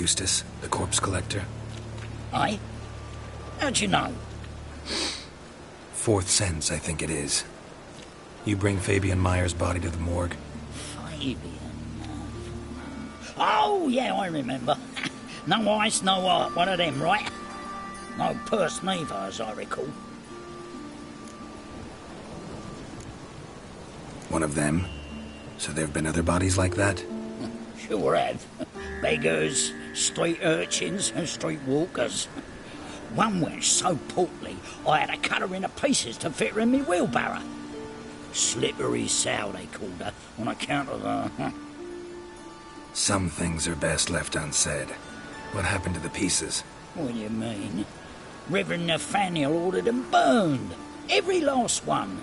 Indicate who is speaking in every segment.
Speaker 1: Eustace, the corpse collector?
Speaker 2: Aye? How'd you know?
Speaker 1: Fourth sense, I think it is. You bring Fabian Meyer's body to the morgue?
Speaker 2: Fabian... Oh, yeah, I remember. No eyes, no heart, one of them, right? No purse neither, as I recall.
Speaker 1: One of them? So there have been other bodies like that?
Speaker 2: Sure have. Beggars, street urchins, and street walkers. One went so portly, I had to cut her into pieces to fit her in me wheelbarrow. Slippery sow, they called her, on account of her...
Speaker 1: Some things are best left unsaid. What happened to the pieces?
Speaker 2: What do you mean? Reverend Nathaniel ordered them burned. Every last one.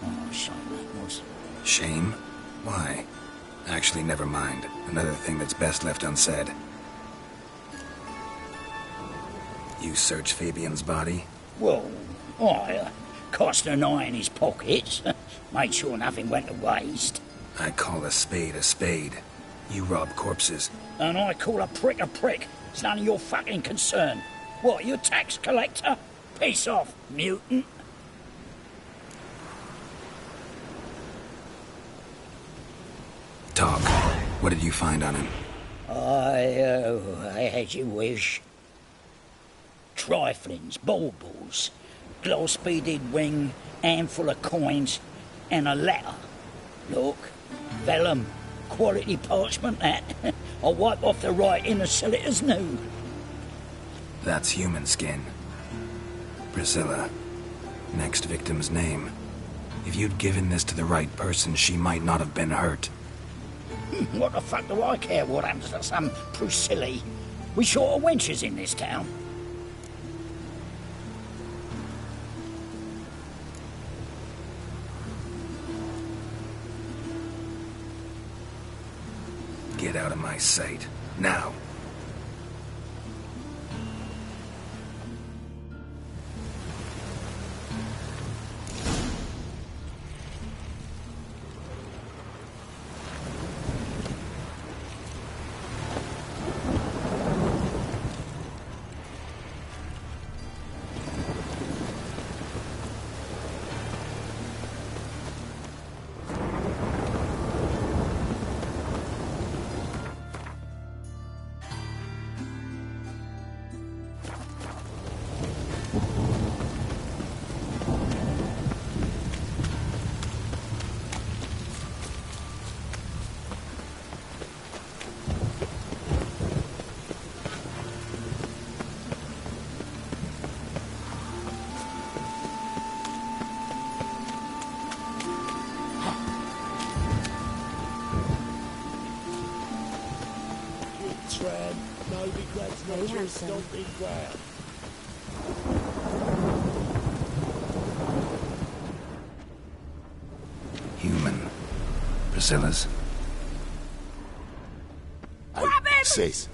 Speaker 2: Oh, shame that was.
Speaker 1: Shame? Why? Actually, never mind. Another thing that's best left unsaid. You searched Fabian's body?
Speaker 2: Well, I cast an eye in his pockets. Made sure nothing went to waste.
Speaker 1: I call a spade a spade. You rob corpses.
Speaker 2: And I call a prick a prick. It's none of your fucking concern. What, you a tax collector? Peace off, mutant.
Speaker 1: Talk. What did you find on him?
Speaker 2: I had you wish. Triflings, baubles, gloss-beaded ring, handful of coins, and a letter. Look, vellum, quality parchment, that. I'll wipe off the writing and sell it as new.
Speaker 1: That's human skin. Priscilla. Next victim's name. If you'd given this to the right person, she might not have been hurt.
Speaker 2: What the fuck do I care what happens to some Priscilla? We short of wenches in this town.
Speaker 1: Get out of my sight. Now. Human. Priscilla's.
Speaker 3: Grab him!
Speaker 4: Sis.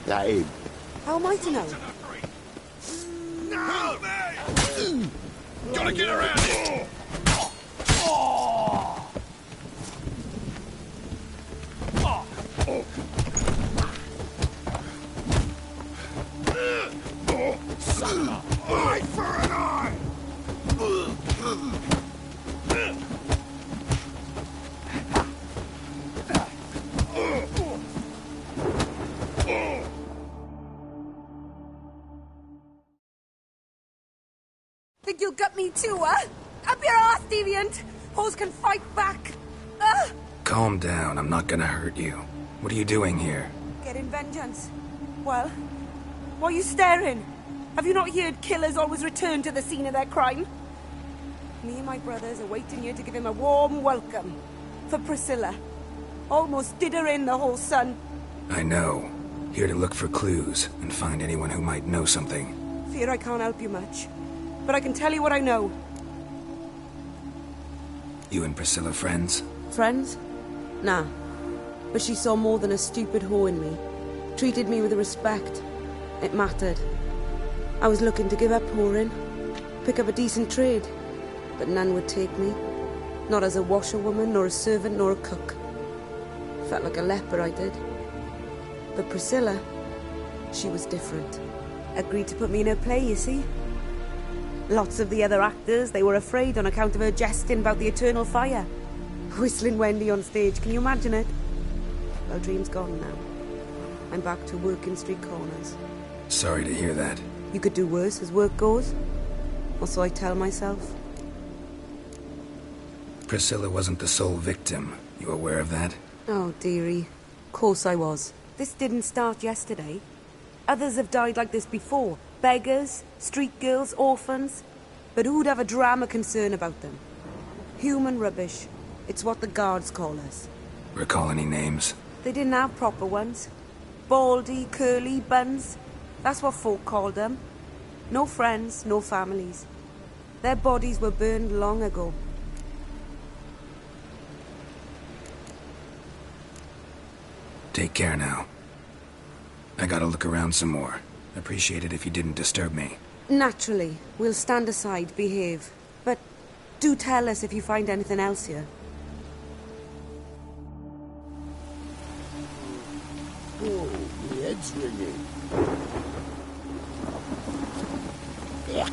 Speaker 4: That him.
Speaker 3: How am I to know?
Speaker 4: No! Gotta get around it! Eye for an eye!
Speaker 3: Think you'll gut me too, huh? Up your ass, deviant! Hoes can fight back!
Speaker 1: Calm down, I'm not gonna hurt you. What are you doing here?
Speaker 3: Getting vengeance. Well, why are you staring? Have you not heard killers always return to the scene of their crime? Me and my brothers are waiting here to give him a warm welcome. For Priscilla. Almost did her in, the whole son.
Speaker 1: I know. Here to look for clues and find anyone who might know something.
Speaker 3: Fear I can't help you much. But I can tell you what I know.
Speaker 1: You and Priscilla friends?
Speaker 3: Friends? Nah. But she saw more than a stupid whore in me. Treated me with respect. It mattered. I was looking to give up whoring. Pick up a decent trade. But none would take me. Not as a washerwoman, nor a servant, nor a cook. Felt like a leper, I did. But Priscilla, she was different. Agreed to put me in her play, you see. Lots of the other actors, they were afraid on account of her jesting about the eternal fire. Whistling Wendy on stage, can you imagine it? Well, dream's gone now. I'm back to working street corners.
Speaker 1: Sorry to hear that.
Speaker 3: You could do worse as work goes. Or so I tell myself.
Speaker 1: Priscilla wasn't the sole victim. You aware of that?
Speaker 3: Oh, dearie. Of course I was. This didn't start yesterday. Others have died like this before. Beggars, street girls, orphans. But who'd have a drama concern about them? Human rubbish. It's what the guards call us.
Speaker 1: Recall any names?
Speaker 3: They didn't have proper ones. Baldy, curly, buns. That's what folk called them. No friends, no families. Their bodies were burned long ago.
Speaker 1: Take care now. I gotta look around some more. Appreciate it if you didn't disturb me.
Speaker 3: Naturally. We'll stand aside, behave. But do tell us if you find anything else here.
Speaker 5: Oh, my head's ringing. Yeah.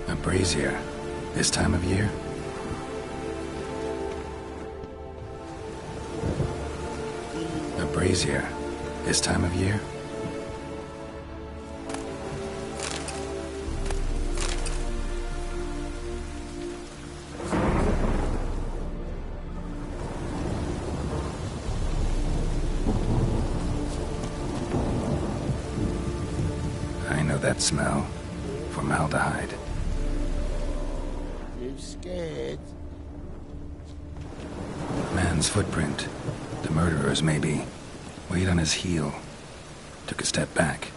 Speaker 1: A brazier. This time of year? A brazier. This time of year? I know that smell. Formaldehyde.
Speaker 5: You scared?
Speaker 1: Man's footprint. The murderer's, maybe. Weight on his heel. Took a step back.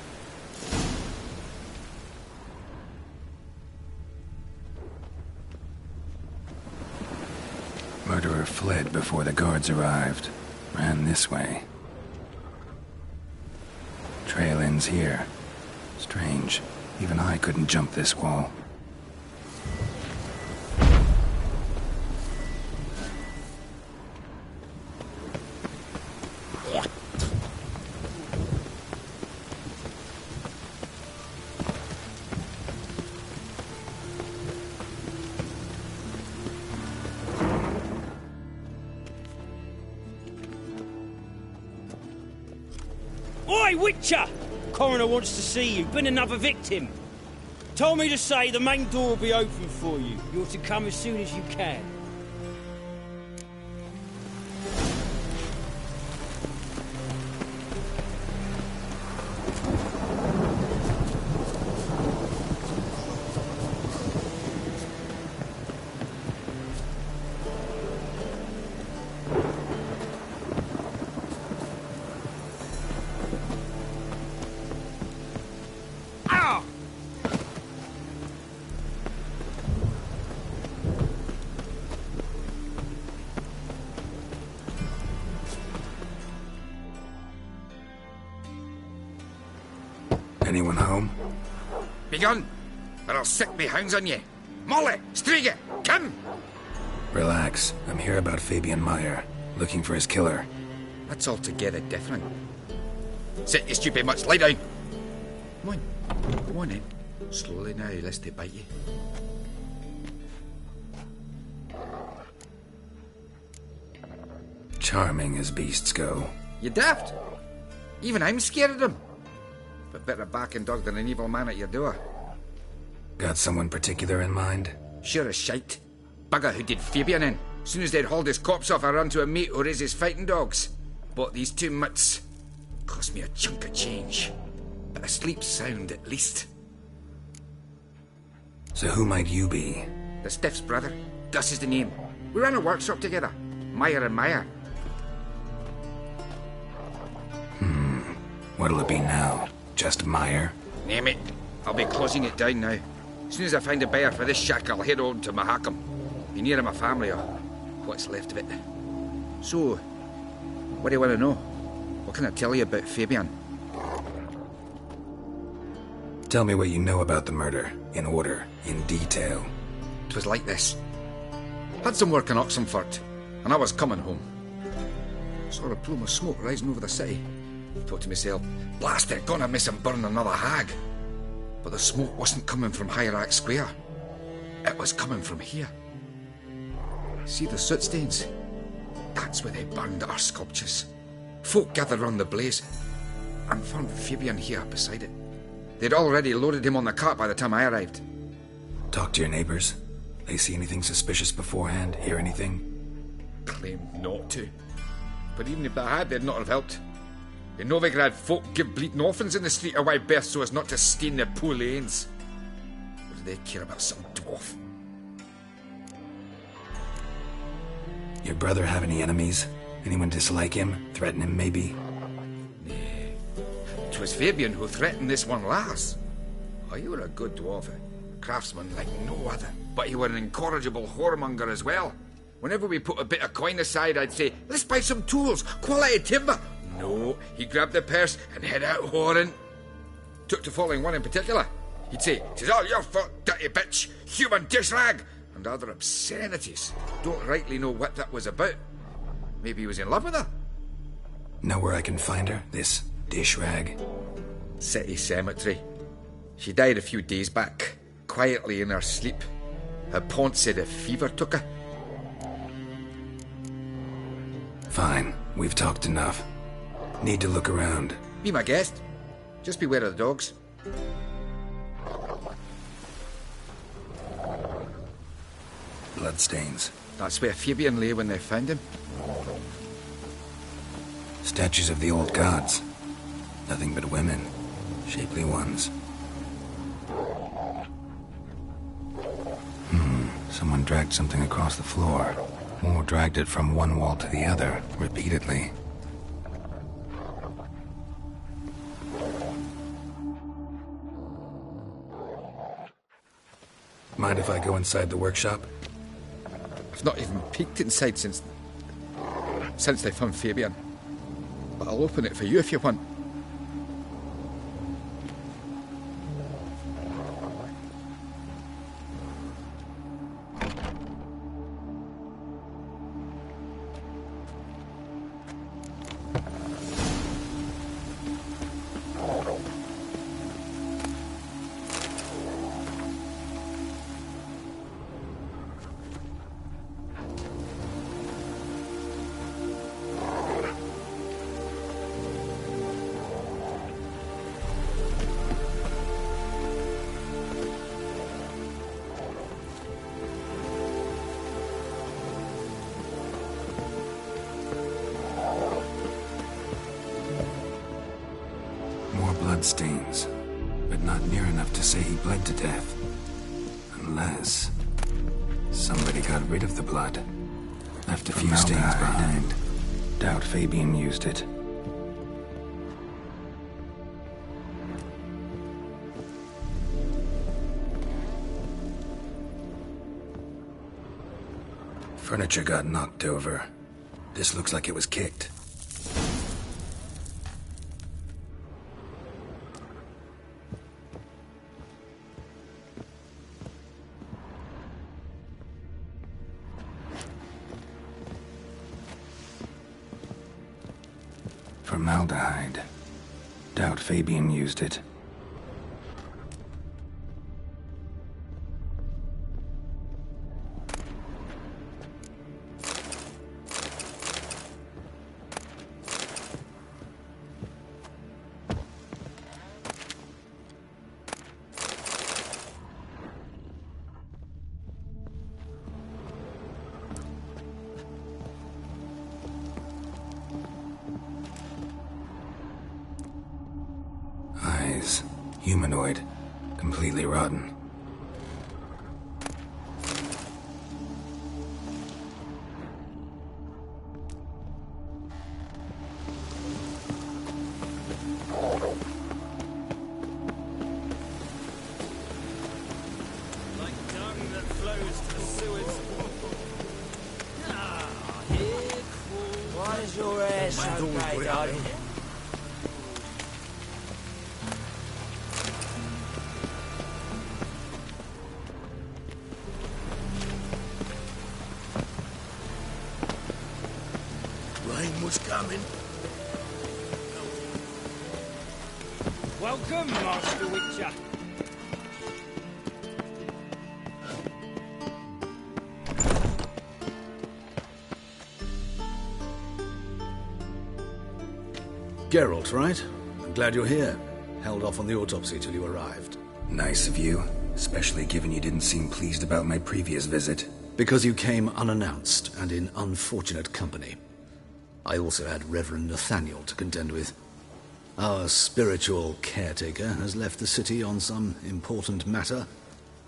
Speaker 1: Murderer fled before the guards arrived. Ran this way. Trail ends here. Strange. Even I couldn't jump this wall.
Speaker 6: Oi, Witcher! Coroner wants to see you. Been another victim. Told me to say the main door will be open for you. You're to come as soon as you can.
Speaker 1: Anyone home?
Speaker 4: Begone, or I'll set me hounds on you. Molly, Striga, come!
Speaker 1: Relax. I'm here about Fabian Meyer. Looking for his killer.
Speaker 4: That's altogether different. Sit, you stupid much. Lie down. Come on. Go on then. Slowly now, lest they bite you.
Speaker 1: Charming as beasts go.
Speaker 4: You daft. Even I'm scared of them. But better a barking dog than an evil man at your door.
Speaker 1: Got someone particular in mind?
Speaker 4: Sure as shite. Bugger who did Fabian in. Soon as they'd hauled his corpse off, I run to a mate who raises fighting dogs. Bought these 2 mutts. Cost me a chunk of change. But I sleep sound at least.
Speaker 1: So who might you be?
Speaker 4: The Stiff's brother. Gus is the name. We ran a workshop together. Meyer and Meyer.
Speaker 1: What'll it be now? Just mire?
Speaker 4: Name it. I'll be closing it down now. As soon as I find a buyer for this shack, I'll head on to Mahakam. Be near my family, or what's left of it. So, what do you want to know? What can I tell you about Fabian?
Speaker 1: Tell me what you know about the murder, in order, in detail.
Speaker 4: It was like this. Had some work in Oxenford, and I was coming home. Saw a plume of smoke rising over the city. Thought to myself, blast it, gonna miss him burn another hag. But the smoke wasn't coming from Hierarch Square. It was coming from here. See the soot stains? That's where they burned our sculptures. Folk gathered round the blaze, and found Fabian here beside it. They'd already loaded him on the cart by the time I arrived.
Speaker 1: Talk to your neighbors. They see anything suspicious beforehand? Hear anything?
Speaker 4: Claimed not to. But even if they had, they'd not have helped. In Novigrad, folk give bleeding orphans in the street a wide berth so as not to stain their poor lanes. What do they care about some dwarf?
Speaker 1: Your brother have any enemies? Anyone dislike him? Threaten him, maybe?
Speaker 4: Nay. 'Twas Fabian who threatened this one last. Oh, you were a good dwarf, a craftsman like no other. But you were an incorrigible whoremonger as well. Whenever we put a bit of coin aside, I'd say, let's buy some tools, quality timber. No, he grabbed the purse and head out whoring. Took to following one in particular. He'd say, "'Tis all your fault, dirty bitch, human dish rag," and other obscenities. Don't rightly know what that was about. Maybe he was in love with her?
Speaker 1: Know where I can find her, this dish rag?
Speaker 4: City cemetery. She died a few days back, quietly in her sleep. Her pont said a fever took her.
Speaker 1: Fine, we've talked enough. Need to look around.
Speaker 4: Be my guest. Just beware of the dogs.
Speaker 1: Bloodstains.
Speaker 4: That's where Fabian lay when they found him.
Speaker 1: Statues of the old gods. Nothing but women. Shapely ones. Someone dragged something across the floor. Or dragged it from one wall to the other, repeatedly. Mind if I go inside the workshop?
Speaker 4: I've not even peeked inside since they found Fabian. But I'll open it for you if you want.
Speaker 1: Bloodstains, but not near enough to say he bled to death. Unless somebody got rid of the blood. Left a few stains behind. Doubt Fabian used it. Furniture got knocked over. This looks like it was kicked. Formaldehyde. Doubt Fabian used it. Humanoid. Completely rotten.
Speaker 6: your hair so grey, darling?
Speaker 5: Rain was coming.
Speaker 6: Welcome, Master Witcher.
Speaker 7: Geralt, right? I'm glad you're here. Held off on the autopsy till you arrived.
Speaker 1: Nice of you, especially given you didn't seem pleased about my previous visit.
Speaker 7: Because you came unannounced and in unfortunate company. I also had Reverend Nathaniel to contend with. Our spiritual caretaker has left the city on some important matter,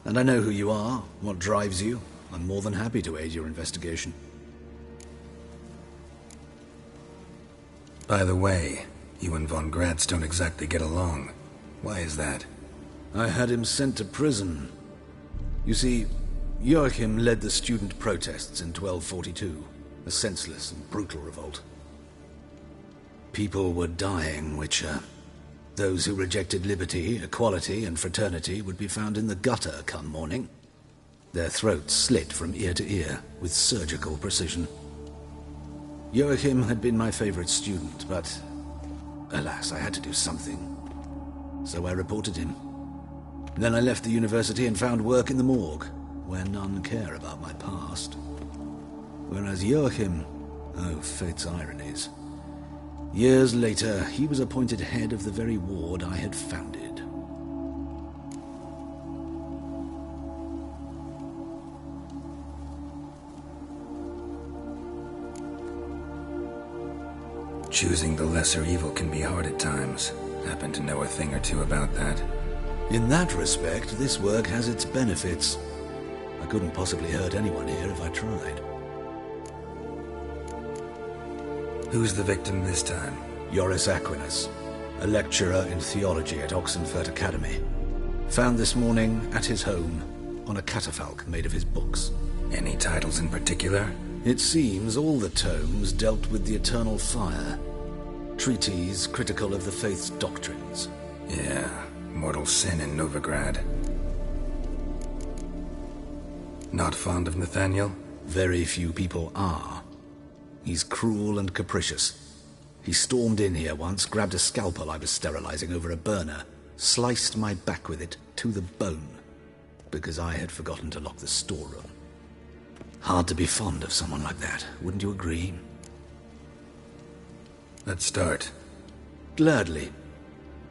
Speaker 7: and I know who you are, what drives you. I'm more than happy to aid your investigation.
Speaker 1: By the way, you and Von Gratz don't exactly get along. Why is that?
Speaker 7: I had him sent to prison. You see, Joachim led the student protests in 1242, a senseless and brutal revolt. People were dying, Witcher. Those who rejected liberty, equality, and fraternity would be found in the gutter come morning. Their throats slit from ear to ear with surgical precision. Joachim had been my favorite student, but alas, I had to do something. So I reported him. Then I left the university and found work in the morgue, where none care about my past. Whereas Joachim, oh, fate's ironies. Years later, he was appointed head of the very ward I had founded.
Speaker 1: Choosing the lesser evil can be hard at times. Happen to know a thing or two about that.
Speaker 7: In that respect, this work has its benefits. I couldn't possibly hurt anyone here if I tried.
Speaker 1: Who's the victim this time?
Speaker 7: Joris Aquinas, a lecturer in theology at Oxenfurt Academy. Found this morning at his home on a catafalque made of his books.
Speaker 1: Any titles in particular?
Speaker 7: It seems all the tomes dealt with the eternal fire. Treatises critical of the faith's doctrines.
Speaker 1: Yeah, mortal sin in Novigrad. Not fond of Nathaniel?
Speaker 7: Very few people are. He's cruel and capricious. He stormed in here once, grabbed a scalpel I was sterilizing over a burner, sliced my back with it to the bone, because I had forgotten to lock the storeroom. Hard to be fond of someone like that, wouldn't you agree?
Speaker 1: Let's start.
Speaker 7: Gladly.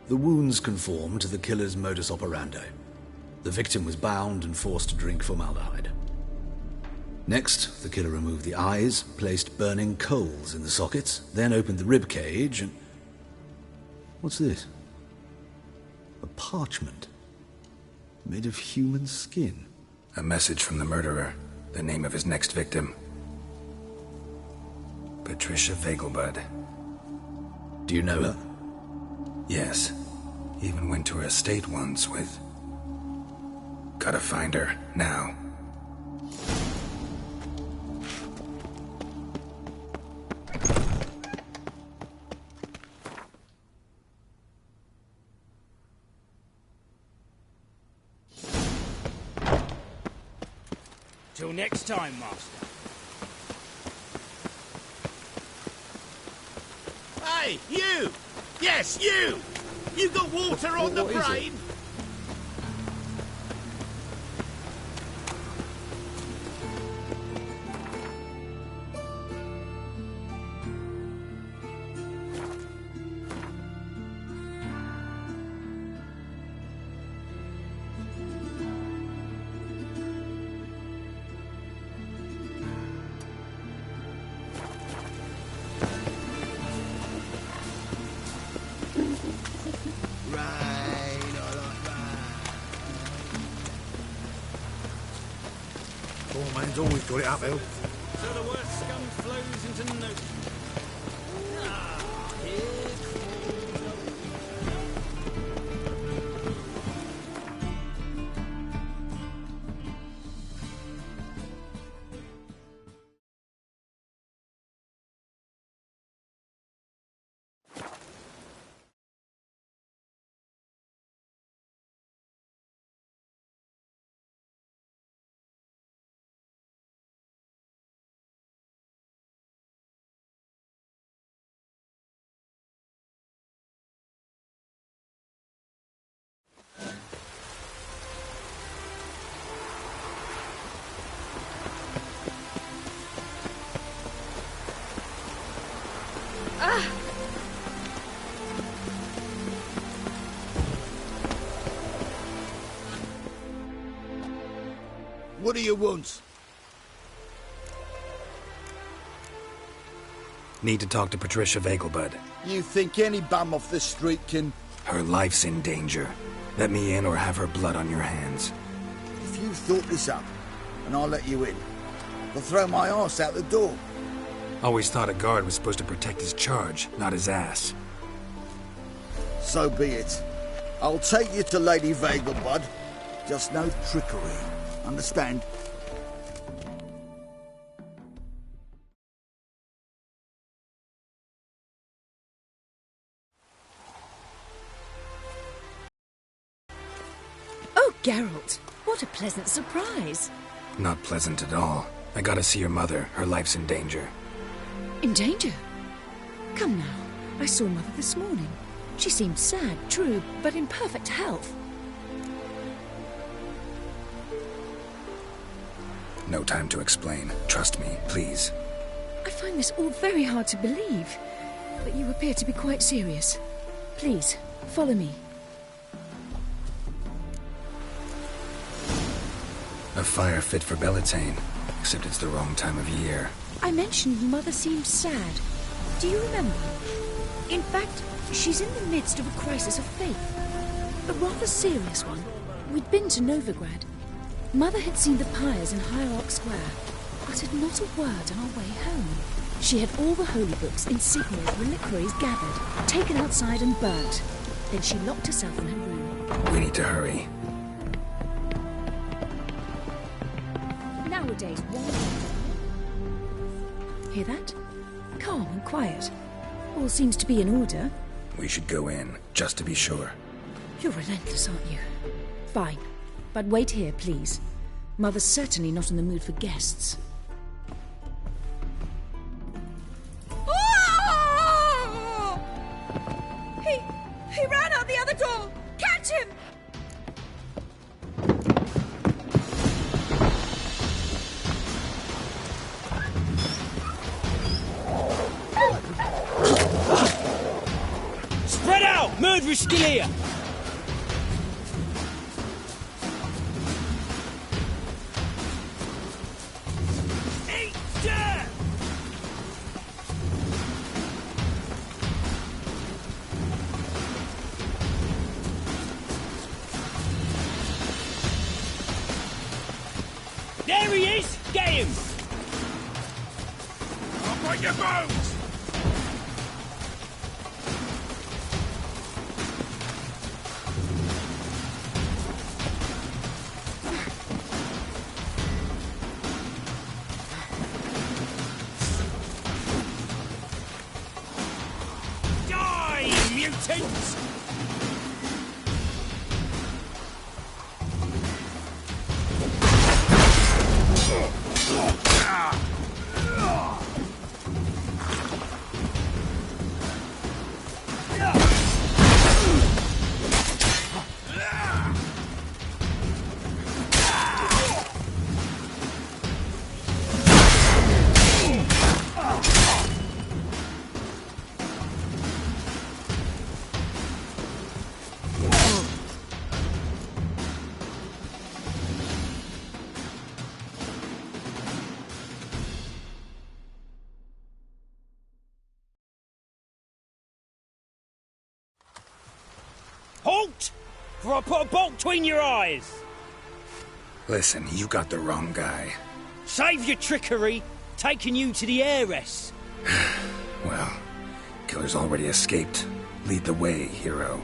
Speaker 7: The wounds conform to the killer's modus operandi. The victim was bound and forced to drink formaldehyde. Next, the killer removed the eyes, placed burning coals in the sockets, then opened the rib cage and... What's this? A parchment. Made of human skin.
Speaker 1: A message from the murderer. The name of his next victim. Patricia Vegelbud.
Speaker 7: Do you know her?
Speaker 1: Yes. Even went to her estate once with... Gotta find her, now.
Speaker 6: Till next time, Master.
Speaker 5: Hey, you! Yes, you! You got water on the brain?
Speaker 8: Poor man's always got it uphill.
Speaker 6: So the worst scum flows into no...
Speaker 5: you want?
Speaker 1: Need to talk to Patricia Vegelbud.
Speaker 5: You think any bum off the street can...
Speaker 1: Her life's in danger. Let me in or have her blood on your hands.
Speaker 5: If you thought this up, and I'll let you in, I'll throw my arse out the door.
Speaker 1: Always thought a guard was supposed to protect his charge, not his ass.
Speaker 5: So be it. I'll take you to Lady Vegelbud. Just no trickery. Understand?
Speaker 9: Oh, Geralt, what a pleasant surprise.
Speaker 1: Not pleasant at all. I gotta see your mother. Her life's in danger.
Speaker 9: In danger? Come now, I saw Mother this morning. She seemed sad, true, but in perfect health.
Speaker 1: No time to explain. Trust me, please.
Speaker 9: I find this all very hard to believe, but you appear to be quite serious. Please, follow me.
Speaker 1: A fire fit for Bellatane, except it's the wrong time of year.
Speaker 9: I mentioned Mother seemed sad. Do you remember? In fact, she's in the midst of a crisis of faith. A rather serious one. We'd been to Novigrad. Mother had seen the pyres in Hierarch Square, uttered not a word on our way home. She had all the holy books, insignias, reliquaries gathered, taken outside and burnt. Then she locked herself in her room.
Speaker 1: We need to hurry.
Speaker 9: Nowadays, hear that? Calm and quiet. All seems to be in order.
Speaker 1: We should go in, just to be sure.
Speaker 9: You're relentless, aren't you? Fine. But wait here, please. Mother's certainly not in the mood for guests.
Speaker 3: Oh! He ran out the other door! Catch him!
Speaker 6: Spread out! Murderer's still here! There he is! Get him!
Speaker 5: I'll break your bones!
Speaker 6: Die, mutants! Halt! For I put a bolt between your eyes!
Speaker 1: Listen, you got the wrong guy.
Speaker 6: Save your trickery, taking you to the heiress.
Speaker 1: Well, killer's already escaped. Lead the way, hero.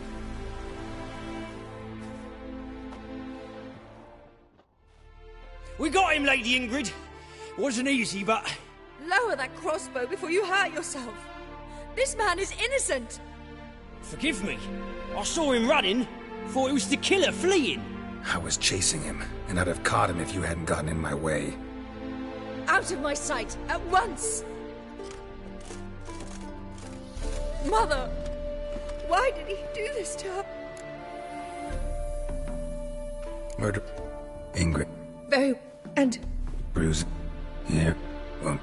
Speaker 6: We got him, Lady Ingrid. Wasn't easy, but...
Speaker 3: Lower that crossbow before you hurt yourself. This man is innocent.
Speaker 6: Forgive me. I saw him running. Thought it was the killer fleeing.
Speaker 1: I was chasing him, and I'd have caught him if you hadn't gotten in my way.
Speaker 3: Out of my sight, at once! Mother! Why did he do this to her?
Speaker 1: Murder. Ingrid.
Speaker 3: Very... and...
Speaker 1: Bruise. Here. Well.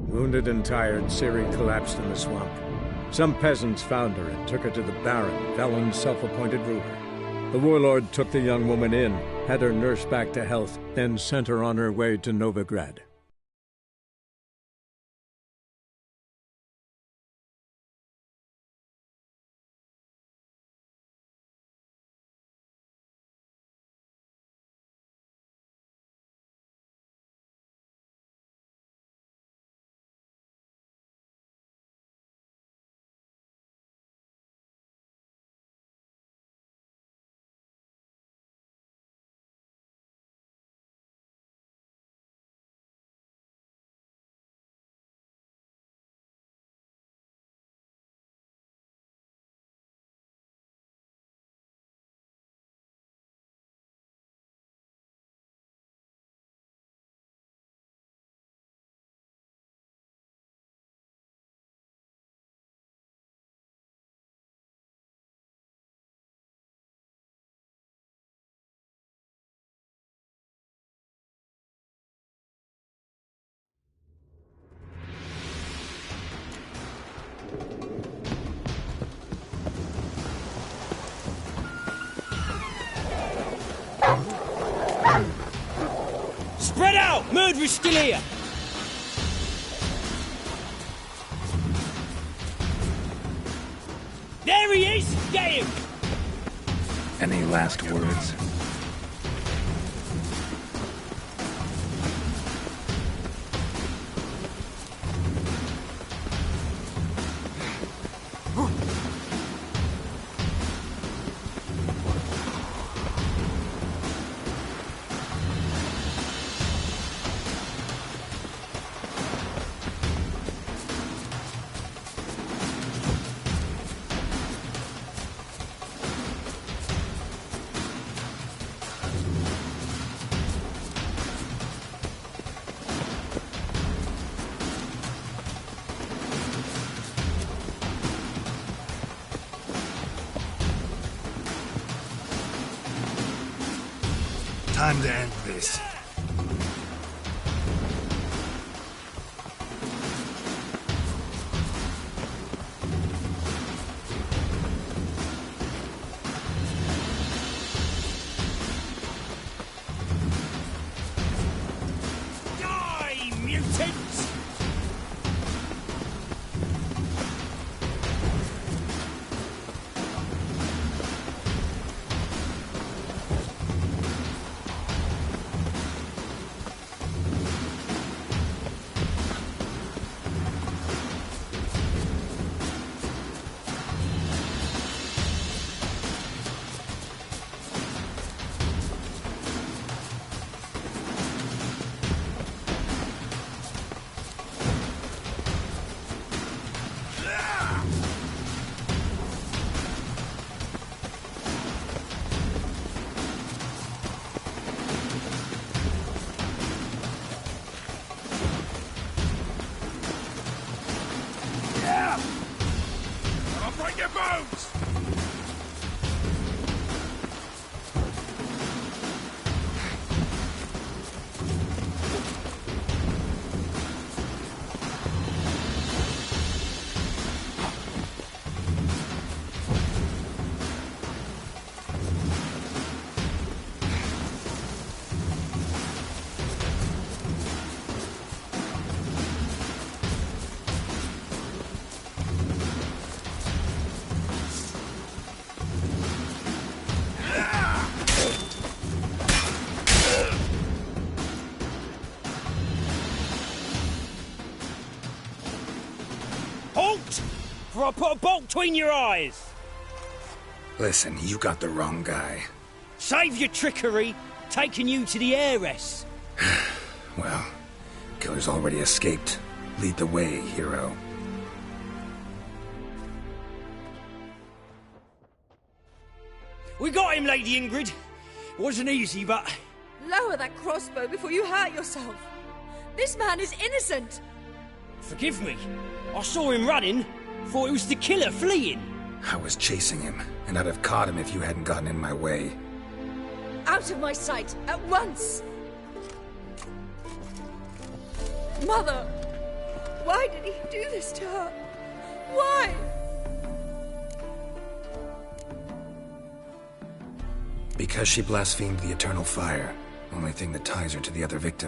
Speaker 10: Wounded and tired, Ciri collapsed in the swamp. Some peasants found her and took her to the Baron, Valen's self-appointed ruler. The warlord took the young woman in, had her nursed back to health, then sent her on her way to Novigrad.
Speaker 6: Spread out! Murderer's still here! There he is! Get him!
Speaker 1: Any last words?
Speaker 8: Time to end this.
Speaker 6: Die, mutants! Halt! For I put a bolt between your eyes!
Speaker 1: Listen, you got the wrong guy.
Speaker 6: Save your trickery, taking you to the heiress.
Speaker 1: Well, killer's already escaped. Lead the way, hero.
Speaker 6: We got him, Lady Ingrid. Wasn't easy, but...
Speaker 9: Lower that crossbow before you hurt yourself. This man is innocent.
Speaker 6: Forgive me. I saw him running. Thought it was the killer fleeing.
Speaker 1: I was chasing him, and I'd have caught him if you hadn't gotten in my way.
Speaker 9: Out of my sight, at once! Mother!
Speaker 3: Why did he do this to her? Why?
Speaker 1: Because she blasphemed the eternal fire. Only thing that ties her to the other victim.